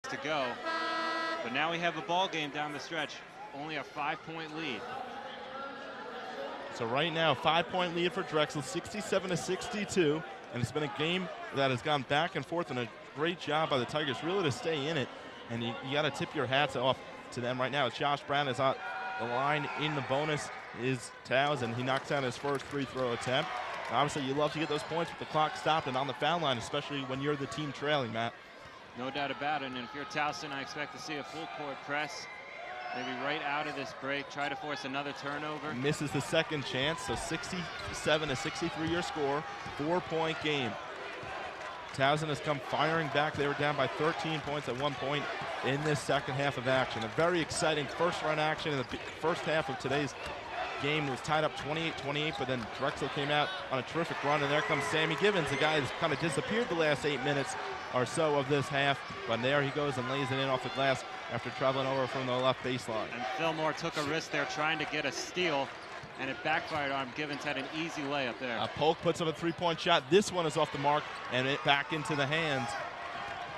to go. But now we have a ball game down the stretch. Only a 5-point lead. So right now, 5-point lead for Drexel, 67-62. And it's been a game that has gone back and forth, and a great job by the Tigers really to stay in it. And you got to tip your hats off to them right now. As Josh Brown is on the line in the bonus is Townsend. He knocks down his first free throw attempt. Obviously, you love to get those points with the clock stopped and on the foul line, especially when you're the team trailing, Matt. No doubt about it. And if you're Towson, I expect to see a full court press. Maybe right out of this break, try to force another turnover. Misses the second chance, so 67-63 your score, 4-point game. Towson has come firing back. They were down by 13 points at one point in this second half of action. A very exciting first run action in the first half of today's game. It was tied up 28-28, but then Drexel came out on a terrific run, and there comes Sammy Givens, the guy who's kind of disappeared the last 8 minutes or so of this half, but there he goes and lays it in off the glass after traveling over from the left baseline. And Fillmore took a risk there trying to get a steal, and it backfired on him. Givens had an easy layup there. Polk puts up a three-point shot. This one is off the mark, and it back into the hands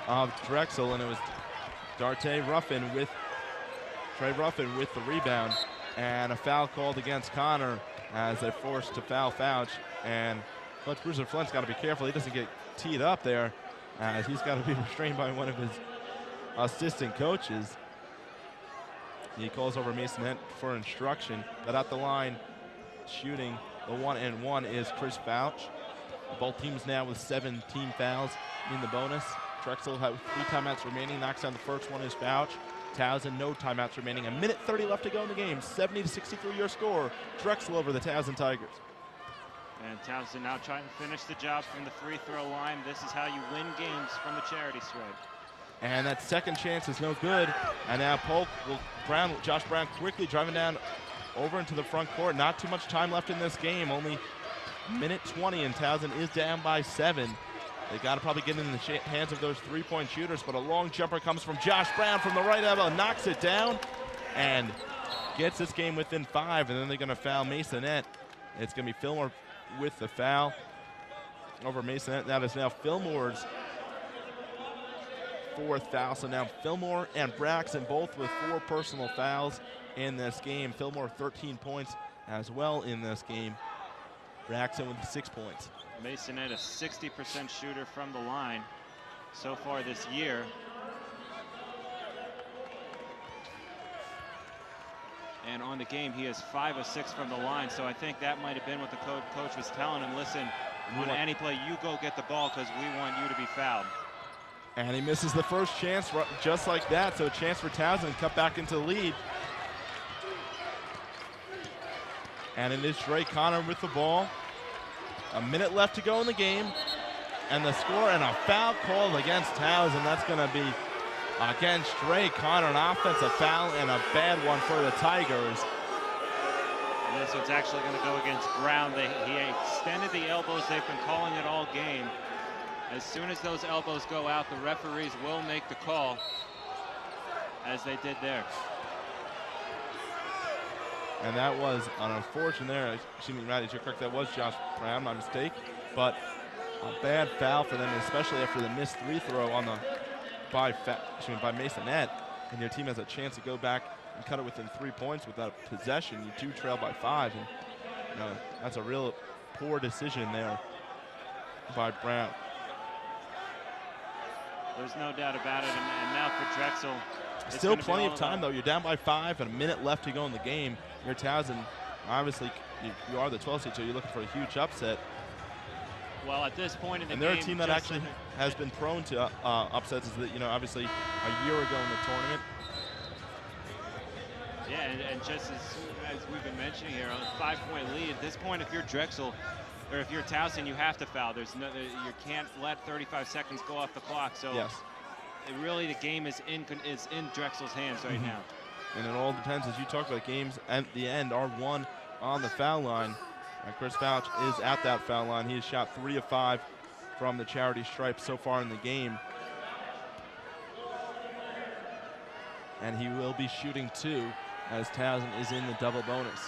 of Drexel, and it was Trey Ruffin with the rebound, and a foul called against Connor as they forced to foul Fouch, and Bruiser Flint's got to be careful he doesn't get teed up there, as he's got to be restrained by one of his assistant coaches. He calls over Mason Hent for instruction, but at the line shooting the 1-and-1 is Chris Fouch. Both teams now with 17 fouls in the bonus. Drexel has 3 timeouts remaining, knocks down the first one is Fouch. Towson, no timeouts remaining. 1:30 left to go in the game. 70-63 your score. Drexel over the Towson Tigers. And Towson now trying to finish the job from the free throw line. This is how you win games from the charity stripe. And that second chance is no good. And now Polk Josh Brown quickly driving down over into the front court. Not too much time left in this game. Only 1:20, and Towson is down by 7. They got to probably get in the hands of those three-point shooters, but a long jumper comes from Josh Brown from the right elbow, knocks it down, and gets this game within 5, and then they're going to foul Masonette. It's going to be Fillmore with the foul over Masonette. That is now Fillmore's 4th foul. So now Fillmore and Braxton both with 4 personal fouls in this game. Fillmore 13 points as well in this game. Braxton with 6 points. Masonette, a 60% shooter from the line so far this year. And on the game, he is 5 of 6 from the line. So I think that might have been what the coach was telling him. Listen, on any play, you go get the ball because we want you to be fouled. And he misses the first chance just like that. So a chance for Towson to cut back into the lead. And it is Dre Connor with the ball. A minute left to go in the game. And the score, and a foul called against Towson. That's going to be against Dre Connor, an offensive foul and a bad one for the Tigers. And this one's actually going to go against Brown. He extended the elbows. They've been calling it all game. As soon as those elbows go out, the referees will make the call, as they did there. And that was an unfortunate there. Excuse me, Matt, you're correct. That was Josh Brown, my mistake. But a bad foul for them, especially after the missed free throw on the by Masonette. And your team has a chance to go back and cut it within 3 points without possession. You do trail by 5. And that's a real poor decision there by Brown. There's no doubt about it. And now for Drexel, still plenty of time, though. You're down by 5 and a minute left to go in the game. You're Towson. Obviously, you are the 12th seed, so you're looking for a huge upset. Well, at this point in the game, and they're a team that actually has been prone to upsets. Is that, obviously a year ago in the tournament. Yeah, and just as we've been mentioning here, on a 5-point lead. At this point, if you're Drexel, or if you're Towson, you have to foul. You can't let 35 seconds go off the clock. So yes. Really, the game is in Drexel's hands right now. And it all depends, as you talked about, games at the end are won on the foul line. And Chris Fouch is at that foul line. He has shot 3 of 5 from the charity stripe so far in the game. And he will be shooting 2 as Towson is in the double bonus.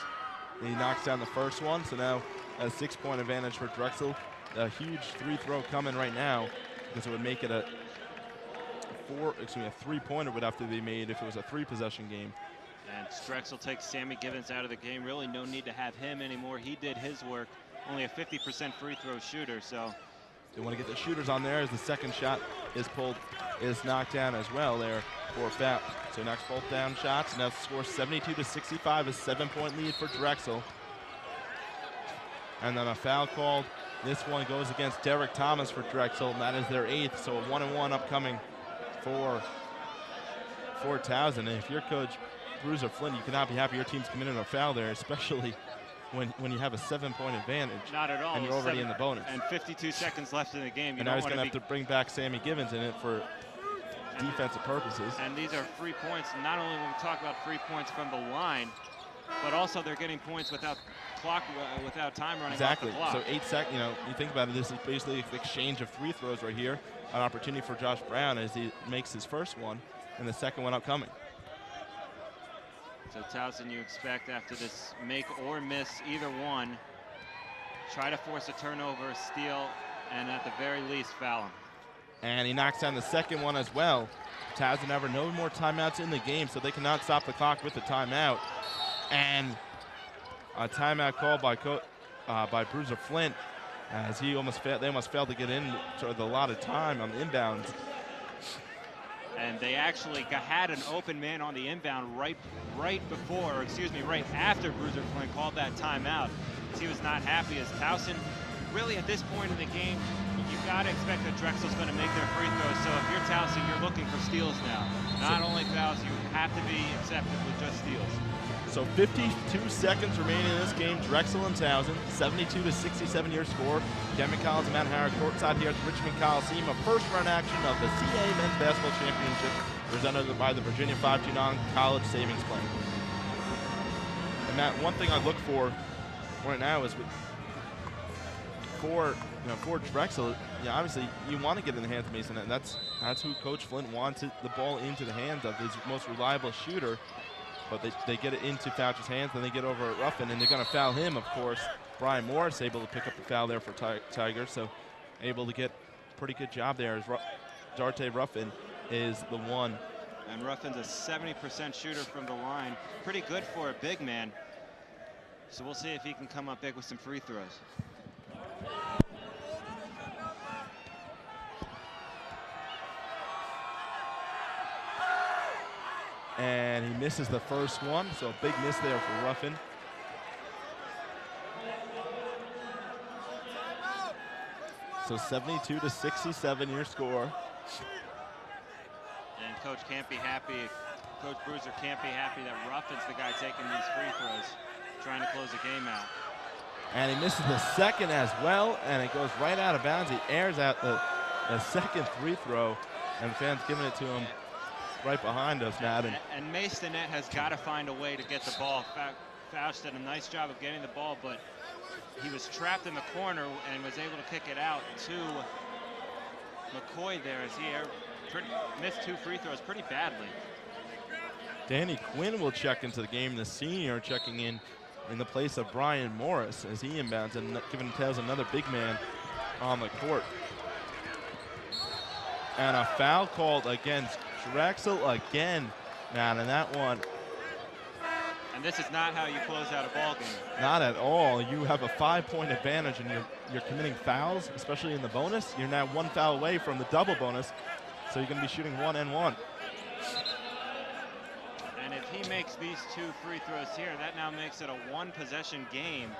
He knocks down the first one, so now a 6-point advantage for Drexel. A huge free throw coming right now because it would make it a a three-pointer would have to be made if it was a three-possession game. And Drexel takes Sammy Givens out of the game. Really no need to have him anymore. He did his work. Only a 50% free throw shooter, so. They want to get the shooters on there as the second shot is knocked down as well there for foul. So knocks both down shots, and that scores 72-65, a 7-point lead for Drexel. And then a foul called. This one goes against Derek Thomas for Drexel, and that is their 8th, so a 1-and-1 upcoming for Towson. And if you're Coach Bruiser Flynn, you cannot be happy your team's committed a foul there, especially when you have a 7-point advantage. Not at all. And you're already in the bonus. And 52 seconds left in the game. And now he's going to have to bring back Sammy Givens in it for defensive purposes. And these are free points. Not only when we talk about free points from the line, but also they're getting points without without time running off the clock. So 8 seconds, you think about it, this is basically an exchange of free throws right here. An opportunity for Josh Brown as he makes his first one and the second one upcoming. So Towson, you expect after this make or miss either one, try to force a turnover, steal, and at the very least foul him. And he knocks down the second one as well. Towson have no more timeouts in the game, so they cannot stop the clock with the timeout. And a timeout called by Bruiser Flint as they almost failed to get in to the allotted time on the inbounds. And they actually had an open man on the inbound right after Bruiser Flint called that timeout. He was not happy as Towson, really at this point in the game, you've got to expect that Drexel's going to make their free throws. So if you're Towson, you're looking for steals now. Not only fouls, you have to be accepted with just steals. So 52 seconds remaining in this game. Drexel and Towson, 72-67 your score. Kevin Collins and Matt Howard courtside here at the Richmond Coliseum. A first round action of the CAA Men's Basketball Championship presented by the Virginia 529 College Savings Plan. And Matt, one thing I look for right now is for Drexel, obviously you want to get in the hands of Mason, and that's who Coach Flint wants the ball into the hands of, his most reliable shooter. But they get it into Foucher's hands, then they get over at Ruffin, and they're going to foul him, of course. Brian Morris able to pick up the foul there for Tigers, so able to get a pretty good job there as Darte Ruffin is the one. And Ruffin's a 70% shooter from the line. Pretty good for a big man. So we'll see if he can come up big with some free throws. And he misses the first one, so a big miss there for Ruffin. So 72-67 your score. And Coach can't be happy. Coach Bruiser can't be happy that Ruffin's the guy taking these free throws, trying to close the game out. And he misses the second as well, and it goes right out of bounds. He airs out the second free throw, and the fans giving it to him right behind us, Matt. And Mason has got to find a way to get the ball. Fouch did a nice job of getting the ball, but he was trapped in the corner and was able to kick it out to McCoy there as he missed 2 free throws pretty badly. Danny Quinn will check into the game, the senior checking in the place of Brian Morris as he inbounds and giving Tails another big man on the court. And a foul called against Drexel again, Matt, and that one. And this is not how you close out a ball game. Not at all. You have a 5-point advantage, and you're committing fouls, especially in the bonus. You're now 1 foul away from the double bonus, so you're going to be shooting 1 and 1. And if he makes these 2 free throws here, that now makes it a 1-possession game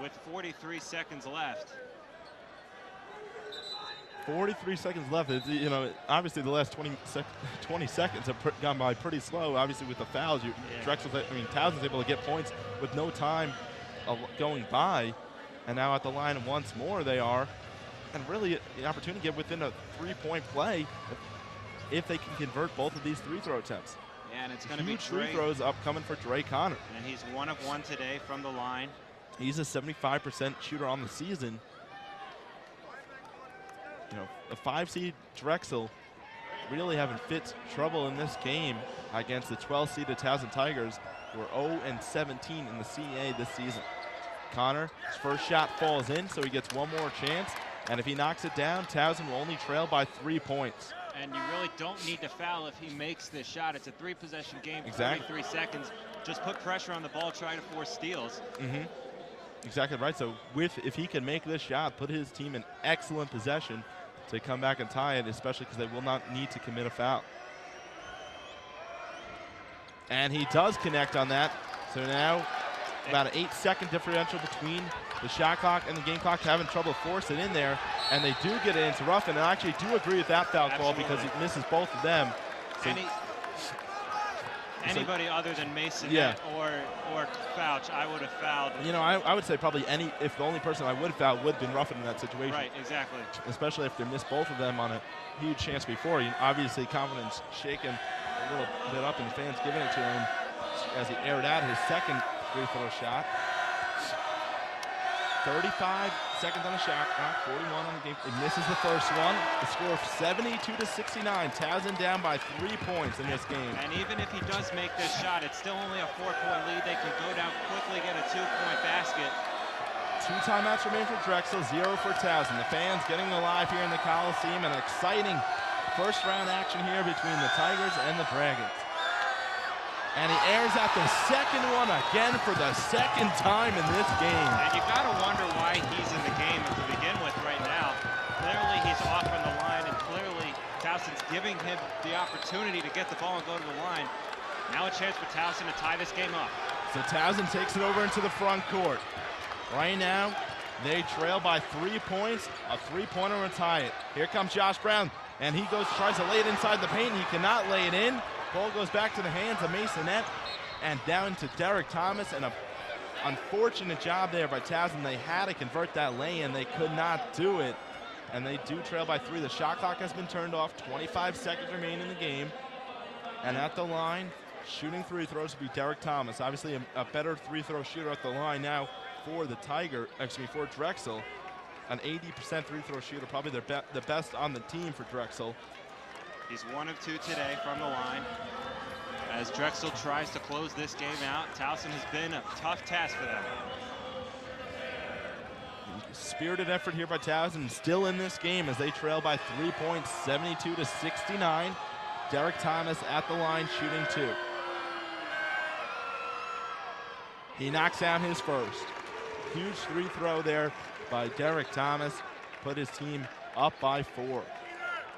with 43 seconds left. 43 seconds left. Obviously the last 20 seconds have gone by pretty slow. Obviously with the fouls, Towson's able to get points with no time going by, and now at the line once more they are, and really the opportunity to get within a 3-point play if they can convert both of these free throw attempts. Yeah, and it's going to be huge free throws upcoming for Dre Connor. And he's 1 of 1 today from the line. He's a 75% shooter on the season. The 5-seed Drexel really having trouble in this game against the 12-seeded Towson Tigers, who are 0-17 in the CAA this season. Connor, his first shot falls in, so he gets one more chance. And if he knocks it down, Towson will only trail by 3 points. and you really don't need to foul if he makes this shot. It's a 3-possession game, Exactly. 33 seconds. Just put pressure on the ball, try to force steals. Exactly right. So if he can make this shot, put his team in excellent possession to come back and tie it, especially because they will not need to commit a foul. And he does connect on that. So now about an 8-second differential between the shot clock and the game clock, having trouble forcing in there, and they do get it into Ruffin. And I actually do agree with that foul call because he misses both of them. So anybody other than Mason or Fouch, I would have fouled. You know, I would say probably if the only person I would have fouled would have been Ruffin in that situation. Right, exactly. Especially if they missed both of them on a huge chance before. Obviously, confidence shaken a little bit up, and the fans giving it to him as he aired out his second free throw shot. 35 seconds on the shot clock, 41 on the game. He misses the first one. The score 72-69. Towson down by 3 points in this game. And even if he does make this shot, it's still only a 4-point lead. They can go down quickly, get a 2-point basket. 2 timeouts remain for Drexel, 0 for Towson. The fans getting alive here in the Coliseum. An exciting first-round action here between the Tigers and the Dragons. And he airs out the second one again for the second time in this game. And you got to wonder why he's in the game to begin with right now. Clearly he's off on the line, and clearly Towson's giving him the opportunity to get the ball and go to the line. Now a chance for Towson to tie this game up. So Towson takes it over into the front court. Right now, they trail by 3 points. A 3-pointer will tie it. Here comes Josh Brown, and he tries to lay it inside the paint. He cannot lay it in. Ball goes back to the hands of Masonette and down to Derek Thomas, and an unfortunate job there by Towson. They had to convert that lay-in. They could not do it, and they do trail by 3. The shot clock has been turned off. 25 seconds remain in the game, and at the line, shooting free throws will be Derek Thomas. Obviously a better free-throw shooter at the line now for for Drexel. An 80% free-throw shooter, probably the best on the team for Drexel. He's 1 of 2 today from the line. As Drexel tries to close this game out, Towson has been a tough task for them. Spirited effort here by Towson, still in this game as they trail by 3 points, 72-69. Derek Thomas at the line shooting 2. He knocks down his first. Huge free throw there by Derek Thomas, put his team up by 4.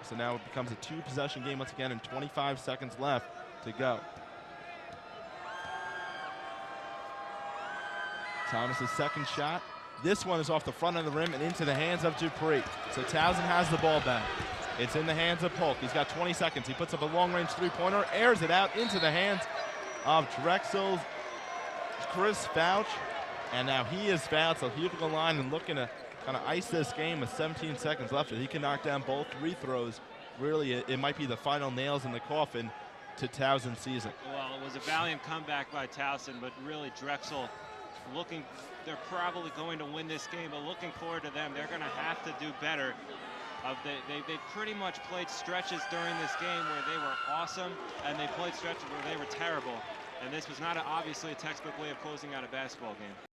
So now it becomes a 2-possession game once again, and 25 seconds left to go. Thomas's second shot. This one is off the front of the rim and into the hands of Dupree. So Towson has the ball back. It's in the hands of Polk. He's got 20 seconds. He puts up a long-range 3-pointer, airs it out into the hands of Drexel's Chris Fouch. And now he is fouled, so he'll go line and looking to kind of ice this game with 17 seconds left. If he can knock down both free throws, really it might be the final nails in the coffin to Towson's season. Well, it was a valiant comeback by Towson, but really Drexel they're probably going to win this game, but looking forward to them. They're going to have to do better. They pretty much played stretches during this game where they were awesome, and they played stretches where they were terrible. And this was not obviously a textbook way of closing out a basketball game.